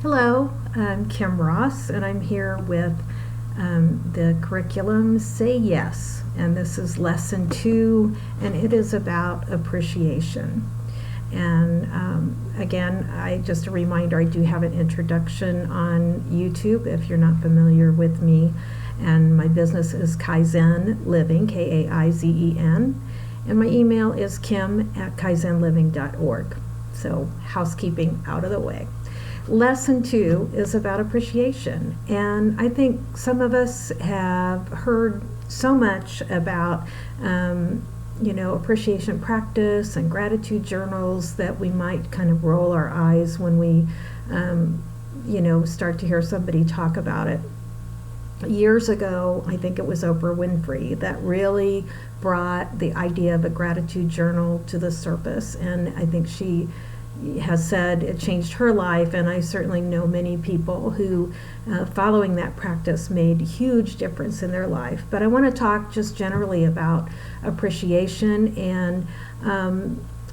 Hello, I'm Kim Ross, and I'm here with the curriculum Say Yes. And this is lesson 2, and it is about appreciation. And again, just a reminder, I do have an introduction on YouTube if you're not familiar with me. And my business is Kaizen Living, Kaizen. And my email is kim@kaizenliving.org. So housekeeping out of the way. Lesson 2 is about appreciation, and I think some of us have heard so much about appreciation practice and gratitude journals that we might kind of roll our eyes when we start to hear somebody talk about it. Years ago, I think it was Oprah Winfrey that really brought the idea of a gratitude journal to the surface, and I think she has said it changed her life, and I certainly know many people who, following that practice, made a huge difference in their life. But I want to talk just generally about appreciation, and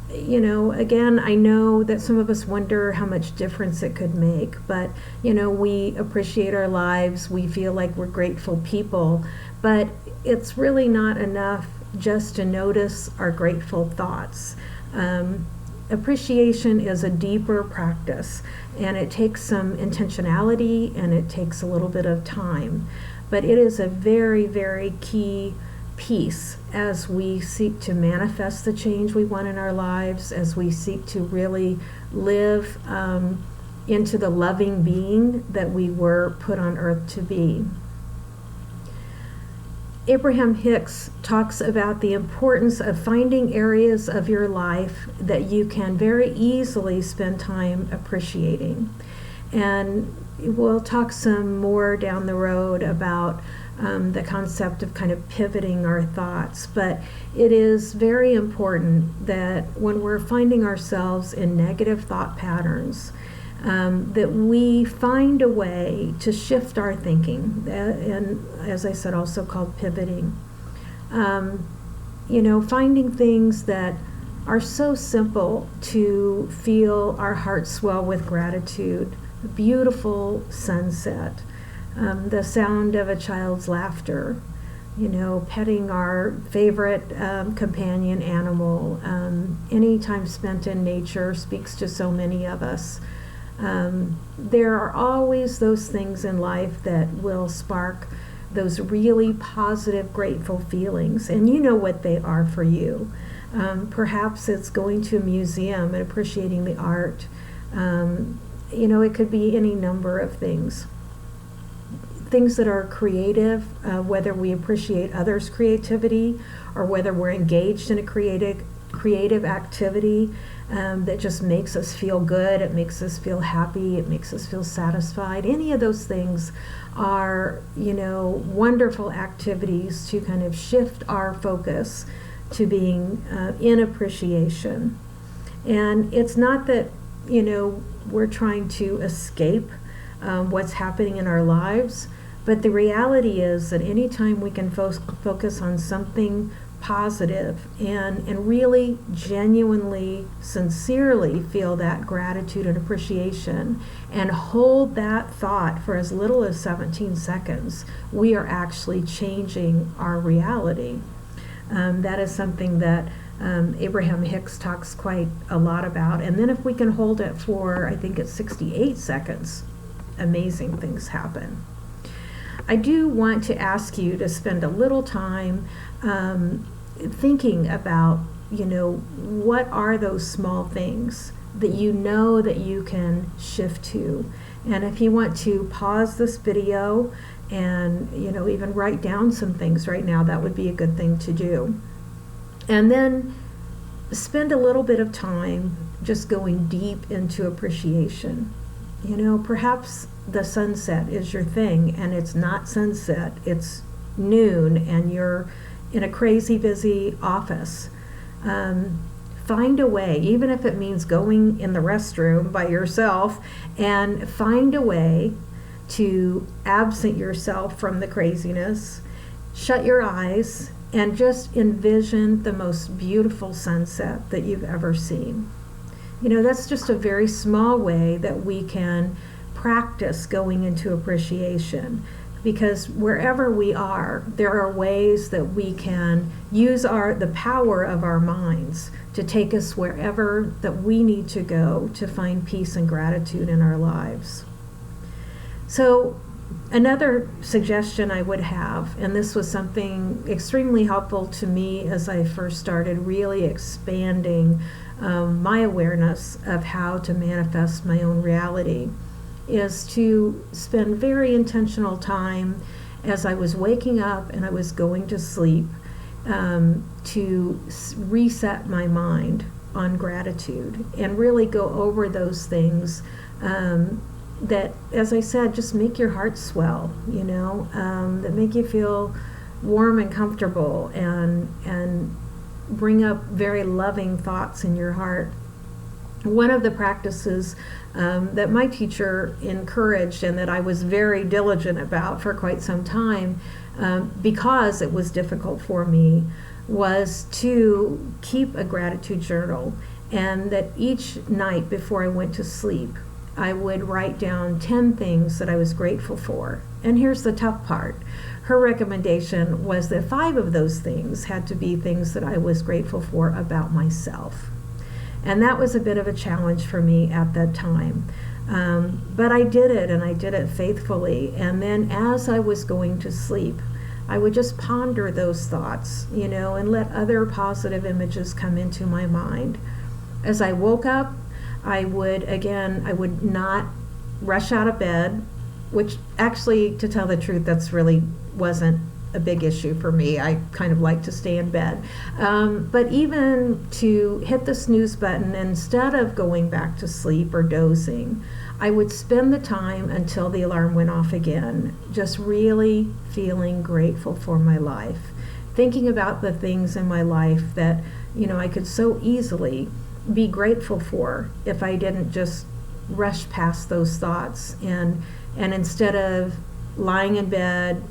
again, I know that some of us wonder how much difference it could make, but we appreciate our lives, we feel like we're grateful people, but it's really not enough just to notice our grateful thoughts. Appreciation is a deeper practice, and it takes some intentionality, and it takes a little bit of time, but it is a very, very key piece as we seek to manifest the change we want in our lives, as we seek to really live into the loving being that we were put on earth to be. Abraham Hicks talks about the importance of finding areas of your life that you can very easily spend time appreciating. And we'll talk some more down the road about the concept of kind of pivoting our thoughts. But it is very important that when we're finding ourselves in negative thought patterns, that we find a way to shift our thinking, and as I said, also called pivoting. Finding things that are so simple to feel our hearts swell with gratitude, a beautiful sunset, the sound of a child's laughter, petting our favorite companion animal. Any time spent in nature speaks to so many of us. There are always those things in life that will spark those really positive, grateful feelings, and you know what they are for you. Perhaps it's going to a museum and appreciating the art. It could be any number of things. Things that are creative, whether we appreciate others' creativity or whether we're engaged in a creative activity that just makes us feel good, it makes us feel happy, it makes us feel satisfied. Any of those things are, wonderful activities to kind of shift our focus to being in appreciation. And it's not that, we're trying to escape what's happening in our lives, but the reality is that anytime we can focus on something positive and really genuinely, sincerely feel that gratitude and appreciation and hold that thought for as little as 17 seconds, we are actually changing our reality. That is something that Abraham Hicks talks quite a lot about. And then if we can hold it for, I think it's 68 seconds, amazing things happen. I do want to ask you to spend a little time thinking about, what are those small things that that you can shift to. And if you want to pause this video and, even write down some things right now, that would be a good thing to do. And then spend a little bit of time just going deep into appreciation. Perhaps the sunset is your thing, and it's not sunset, it's noon, and you're in a crazy busy office. Find a way, even if it means going in the restroom by yourself, and find a way to absent yourself from the craziness, shut your eyes, and just envision the most beautiful sunset that you've ever seen. That's just a very small way that we can practice going into appreciation, because wherever we are, there are ways that we can use the power of our minds to take us wherever that we need to go to find peace and gratitude in our lives. So another suggestion I would have, and this was something extremely helpful to me as I first started really expanding my awareness of how to manifest my own reality, is to spend very intentional time as I was waking up and I was going to sleep, to reset my mind on gratitude and really go over those things that, as I said, just make your heart swell, that make you feel warm and comfortable and bring up very loving thoughts in your heart. One of the practices that my teacher encouraged and that I was very diligent about for quite some time, because it was difficult for me, was to keep a gratitude journal, and that each night before I went to sleep, I would write down 10 things that I was grateful for. And here's the tough part. Her recommendation was that 5 of those things had to be things that I was grateful for about myself. And that was a bit of a challenge for me at that time. But I did it, and I did it faithfully. And then as I was going to sleep, I would just ponder those thoughts, and let other positive images come into my mind. As I woke up, I would not rush out of bed, which actually, to tell the truth, that's really wasn't a big issue for me. I kind of like to stay in bed. But even to hit the snooze button, instead of going back to sleep or dozing, I would spend the time until the alarm went off again, just really feeling grateful for my life, thinking about the things in my life that, I could so easily be grateful for if I didn't just rush past those thoughts, and instead of lying in bed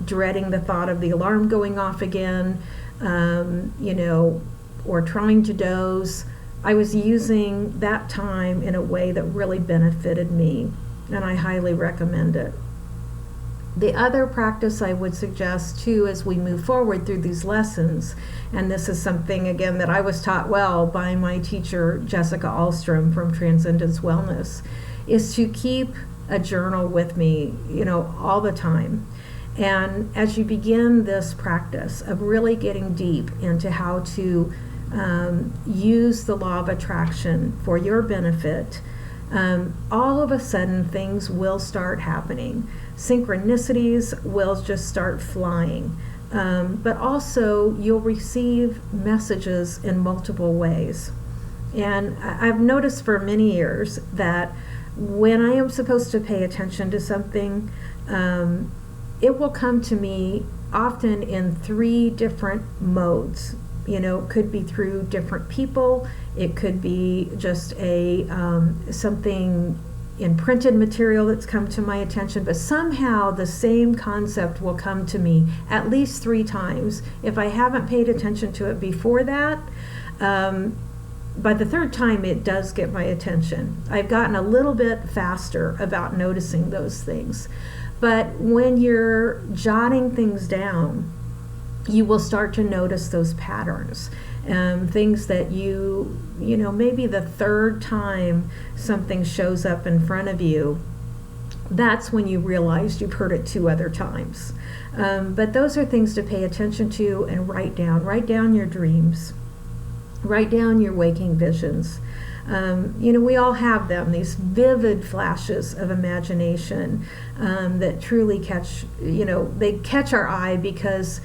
dreading the thought of the alarm going off again, or trying to doze, I was using that time in a way that really benefited me, and I highly recommend it. The other practice I would suggest too, as we move forward through these lessons, and this is something again that I was taught well by my teacher Jessica Ahlstrom from Transcendence Wellness, is to keep a journal with me, all the time. And as you begin this practice of really getting deep into how to use the law of attraction for your benefit, all of a sudden things will start happening. Synchronicities will just start flying. But also you'll receive messages in multiple ways. And I've noticed for many years that when I am supposed to pay attention to something, it will come to me often in 3 different modes. It could be through different people. It could be just something in printed material that's come to my attention, but somehow the same concept will come to me at least 3 times. If I haven't paid attention to it before that, by the 3rd time it does get my attention. I've gotten a little bit faster about noticing those things. But when you're jotting things down, you will start to notice those patterns. Things that maybe the 3rd time something shows up in front of you, that's when you realize you've heard it 2 other times. But those are things to pay attention to and write down. Write down your dreams. Write down your waking visions. We all have them, these vivid flashes of imagination that truly they catch our eye because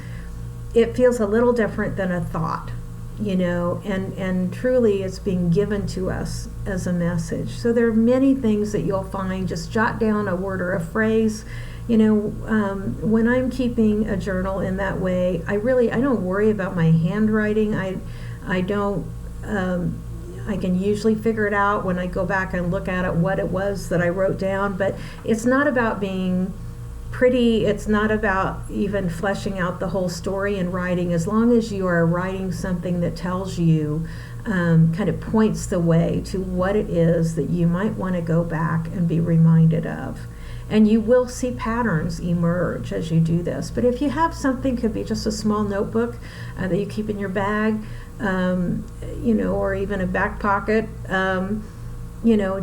it feels a little different than a thought, and truly it's being given to us as a message. So there are many things that you'll find. Just jot down a word or a phrase. When I'm keeping a journal in that way, I don't worry about my handwriting. I don't, I can usually figure it out when I go back and look at it, what it was that I wrote down, but it's not about being pretty. It's not about even fleshing out the whole story in writing. As long as you are writing something that tells you kind of points the way to what it is that you might want to go back and be reminded of. And you will see patterns emerge as you do this. But if you have something, could be just a small notebook that you keep in your bag, or even a back pocket,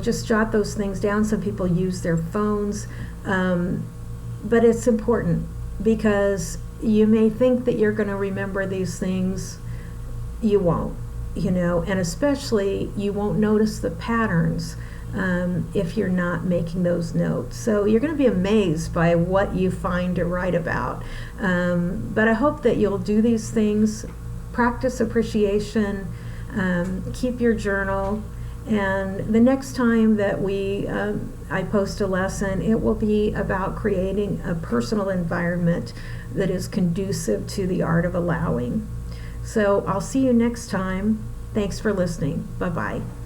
just jot those things down. Some people use their phones. But it's important, because you may think that you're going to remember these things. You won't, and especially you won't notice the patterns if you're not making those notes. So you're going to be amazed by what you find to write about. But I hope that you'll do these things, practice appreciation, keep your journal, and the next time that I post a lesson, it will be about creating a personal environment that is conducive to the art of allowing. So I'll see you next time. Thanks for listening. Bye-bye.